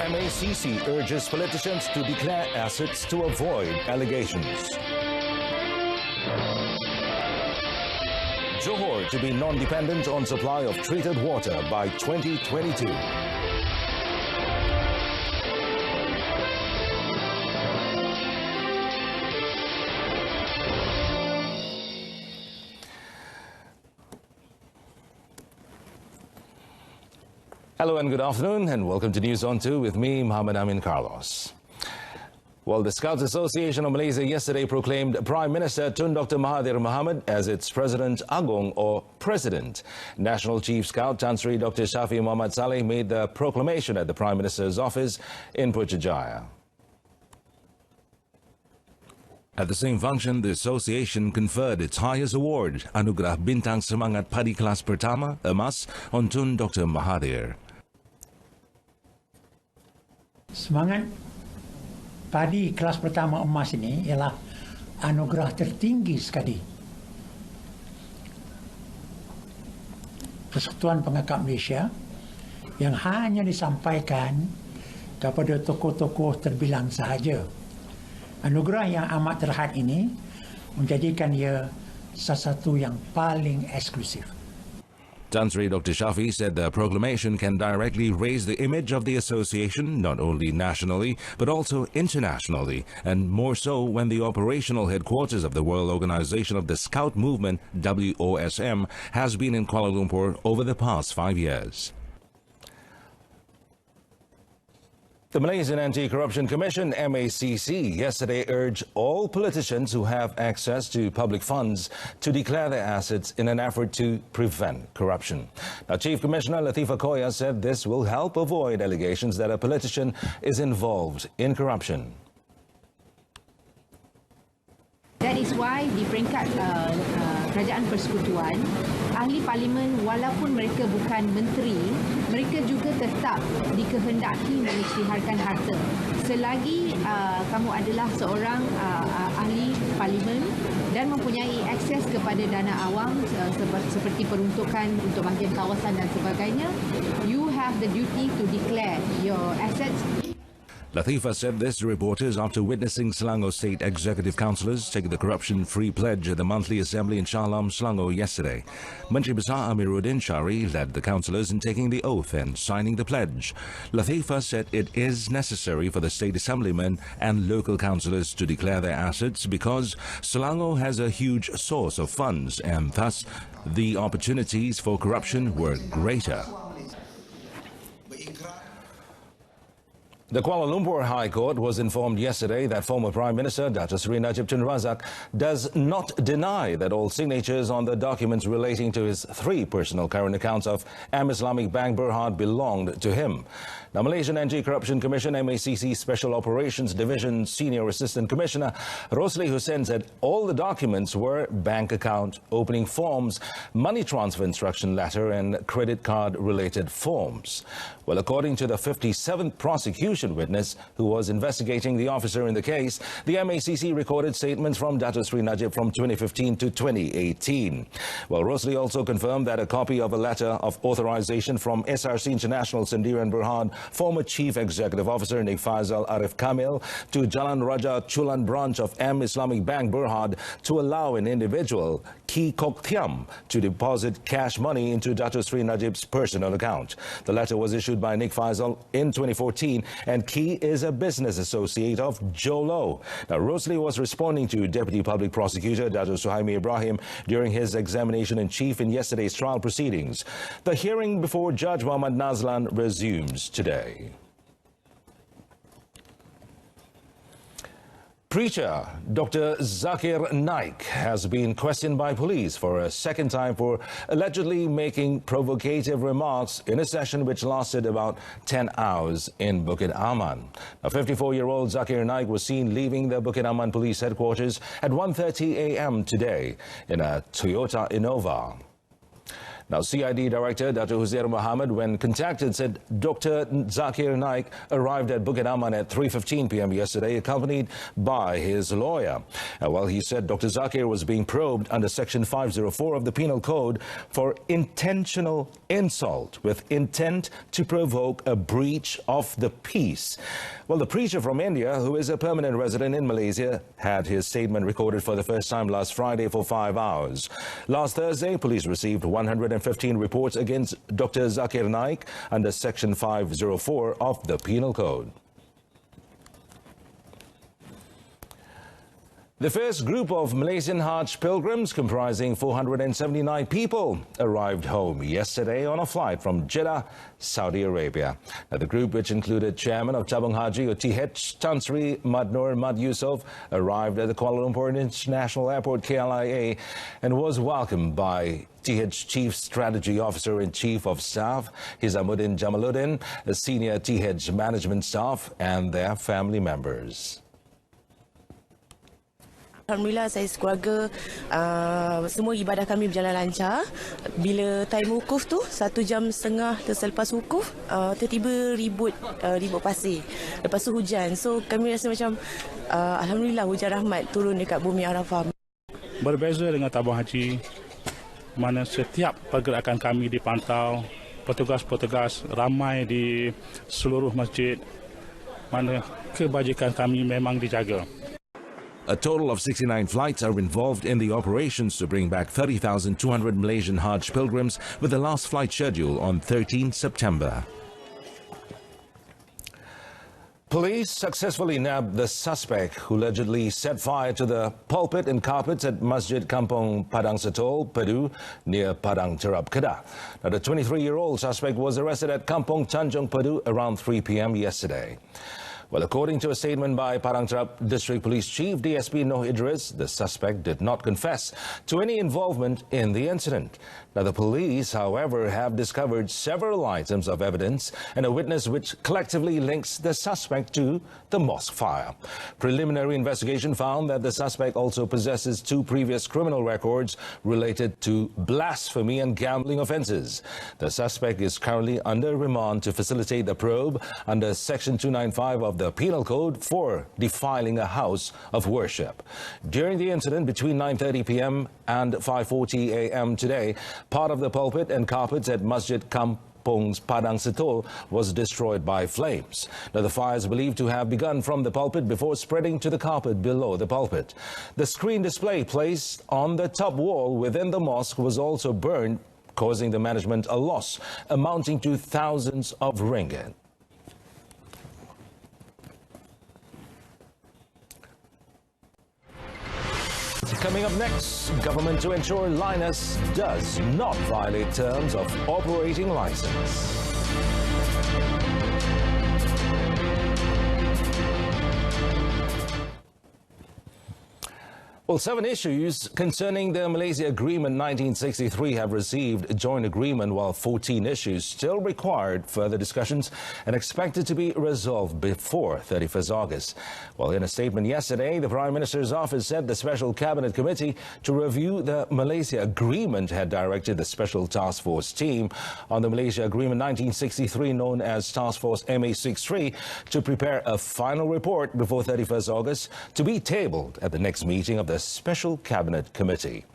MACC urges politicians to declare assets to avoid allegations. Johor to be non-dependent on supply of treated water by 2022. Hello and good afternoon, and welcome to News on 2 with me, Muhammad Amin Carlos. Well, the Scouts Association of Malaysia yesterday proclaimed Prime Minister Tun Dr. Mahathir Mohamad as its President Agong or President. National Chief Scout Tan Sri Dr. Shafi Muhammad Saleh made the proclamation at the Prime Minister's office in Putrajaya. At the same function, the association conferred its highest award, Anugerah Bintang Semangat Padi Kelas Pertama, Emas, on Tun Dr. Mahathir. Semangat padi kelas pertama emas ini ialah anugerah tertinggi sekali Persekutuan Pengangkat Malaysia yang hanya disampaikan kepada tokoh-tokoh terbilang sahaja. Anugerah yang amat terhad ini menjadikan ia sesuatu yang paling eksklusif. Tan Sri Dr. Shafi said the proclamation can directly raise the image of the association, not only nationally, but also internationally, and more so when the operational headquarters of the World Organization of the Scout Movement, WOSM, has been in Kuala Lumpur over the past 5 years. The Malaysian Anti-Corruption Commission, MACC, yesterday urged all politicians who have access to public funds to declare their assets in an effort to prevent corruption. Now, Chief Commissioner Latifah Koya said this will help avoid allegations that a politician is involved in corruption. That is why di peringkat Kerajaan Persekutuan, ahli parlimen walaupun mereka bukan menteri, mereka juga tetap dikehendaki mengisytiharkan harta. Selagi kamu adalah seorang ahli parlimen dan mempunyai akses kepada dana awam seperti peruntukan untuk bahagian kawasan dan sebagainya, you have the duty to declare your assets. Latifah said this to reporters after witnessing Selangor State Executive Councillors take the corruption-free pledge at the monthly assembly in Shah Alam, Selangor yesterday. Menteri Besar Amiruddin Shari led the councillors in taking the oath and signing the pledge. Latifah said it is necessary for the state assemblymen and local councillors to declare their assets because Selangor has a huge source of funds and thus the opportunities for corruption were greater. The Kuala Lumpur High Court was informed yesterday that former Prime Minister Dato Sri Najib Tun Razak does not deny that all signatures on the documents relating to his 3 personal current accounts of Islamic Bank Berhad belonged to him. Now, Malaysian Anti-Corruption Commission MACC Special Operations Division Senior Assistant Commissioner Rosli Hussain said all the documents were bank account opening forms, money transfer instruction letter and credit card related forms. Well, according to the 57th prosecution witness who was investigating the officer in the case, the MACC recorded statements from Dato Sri Najib from 2015 to 2018. Well, Rosli also confirmed that a copy of a letter of authorization from SRC International Sendirian Berhad former Chief Executive Officer Nik Faisal Arif Kamil to Jalan Raja Chulan branch of Islamic Bank Berhad to allow an individual, Ki Kok Thiam, to deposit cash money into Dato Sri Najib's personal account. The letter was issued by Nik Faisal in 2014 and Ki is a business associate of Jolo. Now, Rosli was responding to Deputy Public Prosecutor Dato Suhaimi Ibrahim during his examination in chief in yesterday's trial proceedings. The hearing before Judge Muhammad Nazlan resumes today. Preacher Dr. Zakir Naik has been questioned by police for a second time for allegedly making provocative remarks in a session which lasted about 10 hours in Bukit Aman. A 54-year-old Zakir Naik was seen leaving the Bukit Aman police headquarters at 1:30 a.m. today in a Toyota Innova. Now, CID Director Dr. Huzair Mohammed, when contacted, said Dr. Zakir Naik arrived at Bukit Aman at 3:15 p.m. yesterday, accompanied by his lawyer. Well, he said Dr. Zakir was being probed under Section 504 of the Penal Code for intentional insult with intent to provoke a breach of the peace. Well, the preacher from India, who is a permanent resident in Malaysia, had his statement recorded for the first time last Friday for 5 hours. Last Thursday, police received 115 reports against Dr. Zakir Naik under Section 504 of the Penal Code. The first group of Malaysian Hajj pilgrims, comprising 479 people, arrived home yesterday on a flight from Jeddah, Saudi Arabia. Now, the group, which included Chairman of Tabung Haji or TH Tan Sri Madnur Mad Yusof, arrived at the Kuala Lumpur International Airport KLIA and was welcomed by TH Chief Strategy Officer and Chief of Staff Hizamuddin Jamaluddin, a senior TH management staff and their family members. Alhamdulillah, saya sekeluarga semua ibadah kami berjalan lancar. Bila time wukuf tu 1.5 jam selepas wukuf tiba-tiba ribut pasir. Lepas tu hujan. So kami rasa macam alhamdulillah hujan rahmat turun dekat bumi Arafah. Berbeza dengan tabung haji, mana setiap pergerakan kami dipantau, petugas-petugas ramai di seluruh masjid, mana kebajikan kami memang dijaga. A total of 69 flights are involved in the operations to bring back 30,200 Malaysian Hajj pilgrims, with the last flight scheduled on 13 September. Police successfully nabbed the suspect who allegedly set fire to the pulpit and carpets at Masjid Kampung Padang Setol, Pedu, near Padang Terap, Kedah. Now, the 23-year-old suspect was arrested at Kampung Tanjung, Pedu around 3 p.m. yesterday. Well, according to a statement by Padang Terap District Police Chief DSP Noh Idris, the suspect did not confess to any involvement in the incident. Now, the police, however, have discovered several items of evidence and a witness which collectively links the suspect to the mosque fire. Preliminary investigation found that the suspect also possesses 2 previous criminal records related to blasphemy and gambling offences. The suspect is currently under remand to facilitate the probe under Section 295 of the Penal Code for defiling a house of worship. During the incident between 9:30 p.m. and 5:40 a.m. today, part of the pulpit and carpets at Masjid Kampung Padang Setol was destroyed by flames. Now, the fire is believed to have begun from the pulpit before spreading to the carpet below the pulpit. The screen display placed on the top wall within the mosque was also burned, causing the management a loss amounting to thousands of ringgit. Coming up next, government to ensure Linus does not violate terms of operating license. Well, 7 issues concerning the Malaysia Agreement 1963 have received joint agreement, while 14 issues still required further discussions and expected to be resolved before 31st August. Well, in a statement yesterday, the Prime Minister's office said the Special Cabinet Committee to review the Malaysia Agreement had directed the Special Task Force team on the Malaysia Agreement 1963, known as Task Force MA63, to prepare a final report before 31st August to be tabled at the next meeting of the Special Cabinet Committee.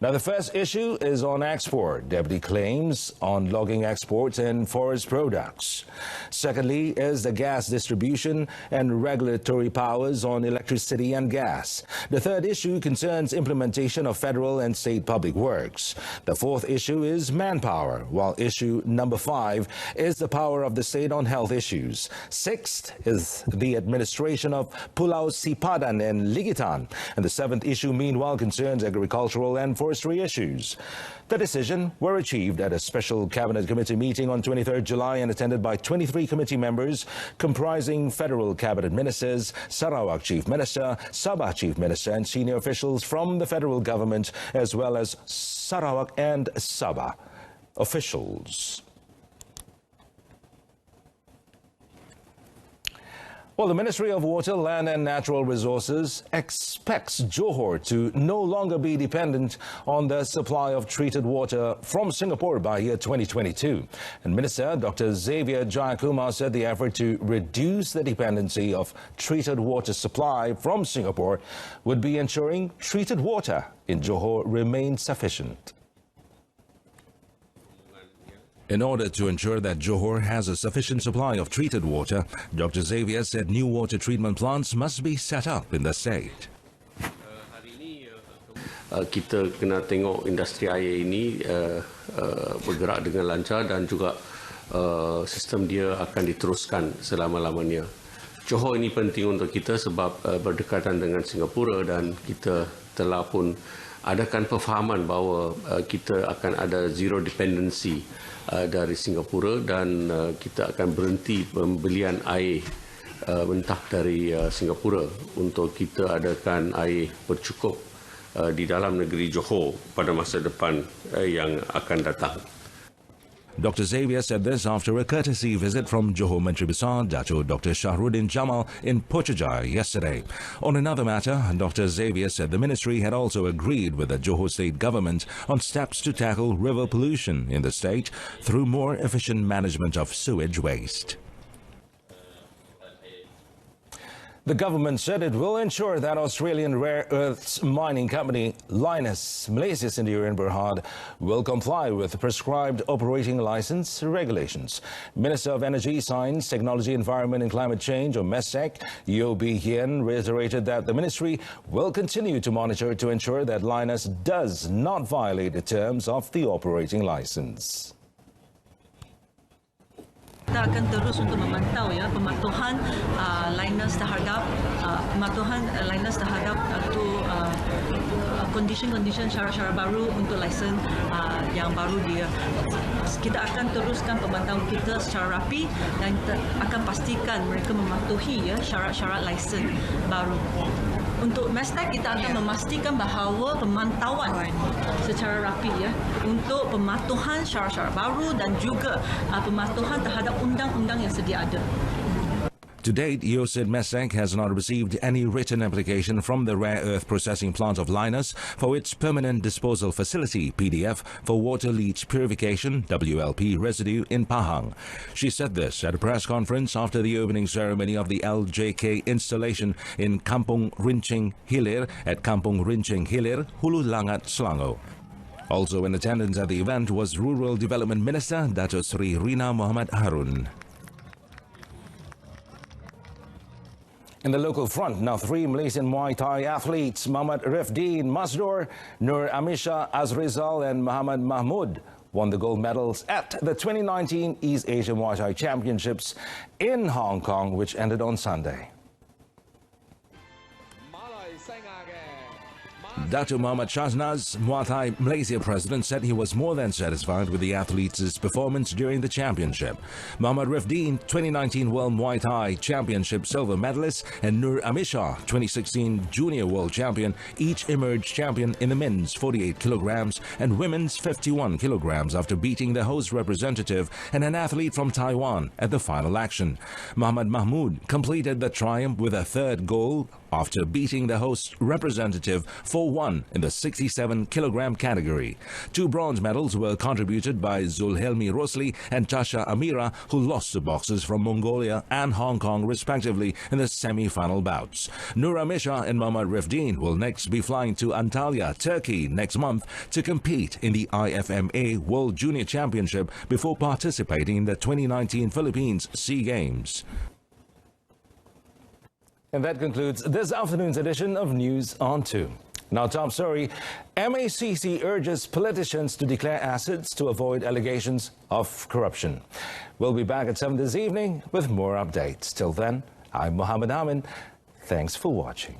Now, the first issue is on export. Deputy claims on logging exports and forest products. Secondly is the gas distribution and regulatory powers on electricity and gas. The third issue concerns implementation of federal and state public works. The fourth issue is manpower, while issue number 5 is the power of the state on health issues. Sixth is the administration of Pulau Sipadan and Ligitan. And the seventh issue, meanwhile, concerns agricultural and forestry issues. The decision were achieved at a Special Cabinet Committee meeting on 23rd July and attended by 23 committee members comprising Federal Cabinet Ministers, Sarawak Chief Minister, Sabah Chief Minister and senior officials from the federal government, as well as Sarawak and Sabah officials. Well, the Ministry of Water, Land and Natural Resources expects Johor to no longer be dependent on the supply of treated water from Singapore by year 2022. And Minister Dr. Xavier Jayakumar said the effort to reduce the dependency of treated water supply from Singapore would be ensuring treated water in Johor remains sufficient. In order to ensure that Johor has a sufficient supply of treated water, Dr. Xavier said new water treatment plants must be set up in the state. Kita kena tengok industri air ini bergerak dengan lancar dan juga sistem dia akan diteruskan selama-lamanya. Johor ini penting untuk kita sebab berdekatan dengan Singapura dan kita telah pun adakan perfahaman bahawa kita akan ada zero dependency dari Singapura dan kita akan berhenti pembelian air mentah dari Singapura untuk kita adakan air bercukup di dalam negeri Johor pada masa depan yang akan datang. Dr. Xavier said this after a courtesy visit from Johor Menteri Besar Dato' Dr. Shahruddin Jamal in Putrajaya yesterday. On another matter, Dr. Xavier said the ministry had also agreed with the Johor state government on steps to tackle river pollution in the state through more efficient management of sewage waste. The government said it will ensure that Australian rare earths mining company Lynas Malaysia Sdn Berhad will comply with prescribed operating license regulations. Minister of Energy, Science, Technology, Environment and Climate Change, or MESTEC, Yeo Bee Hien, reiterated that the ministry will continue to monitor to ensure that Lynas does not violate the terms of the operating license. Kita akan terus untuk memantau pematuhan Lynas terhadap kondisi-kondisi syarat-syarat baru untuk lesen yang baru dia. Kita akan teruskan pemantauan kita secara rapi dan kita akan pastikan mereka mematuhi syarat-syarat lesen baru. Untuk MESTEC kita akan memastikan bahawa pemantauan secara rapi untuk pematuhan syarat-syarat baru dan juga pematuhan terhadap undang-undang yang sedia ada. To date, Yeo said MESTEC has not received any written application from the rare earth processing plant of Lynas for its permanent disposal facility, PDF, for water leach purification, WLP, residue in Pahang. She said this at a press conference after the opening ceremony of the LJK installation in Kampung Rincing Hilir at Kampung Rincing Hilir, Hulu Langat, Selangor. Also in attendance at the event was Rural Development Minister Dato' Sri Rina Muhammad Harun. In the local front, now 3 Malaysian Muay Thai athletes, Muhammad Rifdeen Masdur, Nur Amisha Azrizal and Muhammad Mahmud, won the gold medals at the 2019 East Asia Muay Thai Championships in Hong Kong, which ended on Sunday. Dato' Muhammad Shahnaz, Muay Thai Malaysia president, said he was more than satisfied with the athletes' performance during the championship. Muhammad Rifdeen, 2019 World Muay Thai Championship silver medalist, and Nur Amisha, 2016 Junior World Champion, each emerged champion in the men's 48 kilograms and women's 51 kilograms after beating the host representative and an athlete from Taiwan at the final action. Muhammad Mahmud completed the triumph with a third gold after beating the host representative 4-1 in the 67 kilogram category. 2 bronze medals were contributed by Zulhelmi Rosli and Tasha Amira, who lost to boxers from Mongolia and Hong Kong respectively in the semi-final bouts. Nur Amisha and Muhammad Rifdeen will next be flying to Antalya, Turkey next month to compete in the IFMA World Junior Championship before participating in the 2019 Philippines SEA Games. And that concludes this afternoon's edition of News on 2. Now, top story, MACC urges politicians to declare assets to avoid allegations of corruption. We'll be back at 7 this evening with more updates. Till then, I'm Mohammed Amin. Thanks for watching.